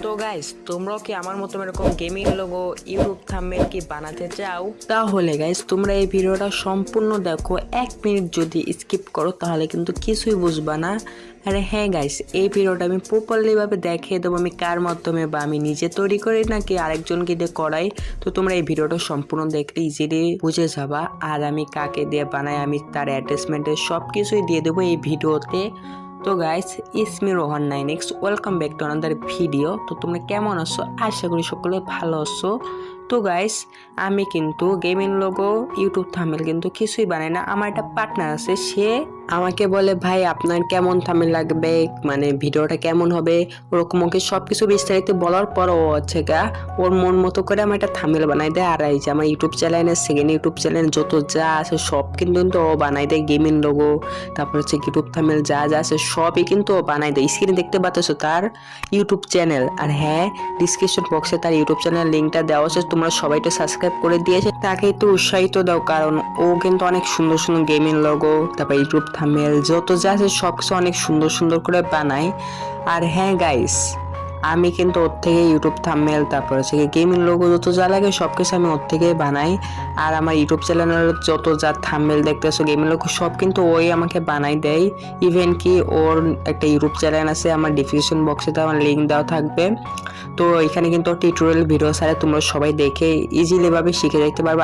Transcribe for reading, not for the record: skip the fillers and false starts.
তো গাইস, তোমরাও কি আমার মতো এরকম গেমিং লোগো ইউটিউব থাম্বনেল কি বানাতে চাও? তাহলে গাইস তোমরা এই ভিডিওটা সম্পূর্ণ দেখো। 1 মিনিট যদি স্কিপ করো তাহলে কিন্তু কিছুই বুঝবা না। আরে হ্যাঁ গাইস, এই ভিডিওটা আমি প্রপারলি ভাবে দেখিয়ে দেবো আমি কার মাধ্যমে বা আমি নিজে তৈরি করি নাকি আরেকজনকে দিয়ে করাই। তো তোমরা এই ভিডিওটা সম্পূর্ণ দেখলে ইজিলি বুঝে যাবা। আর আমি কাকে দিয়ে বানাই আমি তার অ্যাটাচমেন্টে সব কিছুই দিয়ে দেবো এই ভিডিওতে। তো guys, it's me Rohan 9x, welcome back to another video. তো তোমরা কেমন আছো? আশা করি সকলে ভালো আছো। তো গাইস, আমি কিন্তু গেমিং লোগো ইউটিউব থাম্বনেল কিন্তু কিছুই বানাই না। আমার একটা পার্টনার আছে, সে আমাকে বলে ভাই আপনার কেমন থাম্বনেল লাগবে, মানে ভিডিওটা কেমন হবে, ওরকম ওকে সবকিছু বিস্তারিত বলার পর ও হচ্ছে গা ওর মন মতো করে আমার একটা থাম্বনেল বানাই দেয়। আর এই যে আমার ইউটিউব চ্যানেলের সেকেন্ড ইউটিউব চ্যানেল যত যা আছে সব কিন্তু ও বানাই দেয়। গেমিং লোগো, তারপর হচ্ছে ইউটিউব থাম্বনেল যা যা আছে সবই কিন্তু ও বানাই দেয়। স্ক্রিনে দেখতে পাচ্ছ তার ইউটিউব চ্যানেল। আর হ্যাঁ, ডিসক্রিপশন বক্সে তার ইউটিউব চ্যানেল লিঙ্কটা দেওয়া আছে, তোমরা সবাই তো সাবস্ক্রাইব করে দিয়েছে। তাকে একটু উৎসাহিত দাও, কারণ ও কিন্তু অনেক সুন্দর সুন্দর গেমিং লোগো, তারপর ইউটিউব থাম্বনেল যত যা আছে সবকিছু অনেক সুন্দর সুন্দর করে বানায়। আর হ্যাঁ গাইস, আমি কিন্তু ওর থেকে ইউটিউব থাম্বনেল তারপর হচ্ছে গেমিং লোগো যত যা লাগে সবকিছু আমি ওর থেকেই বানাই। আর আমার ইউটিউব চ্যানেলের যত যা থাম্বনেল দেখতেছো গেমিং লোগো সব কিন্তু ওই আমাকে বানাই দেয়। ইভেন কি ওর একটা ইউটিউব চ্যানেল আছে, আমার ডিসক্রিপশন বক্সে তো আমার লিঙ্ক দেওয়া থাকবে। তো এখানে কিন্তু টিউটোরিয়াল ভিডিও ছাড়া তোমরা সবাই দেখে ইজিলি ভাবে শিখে যেতে পারবে।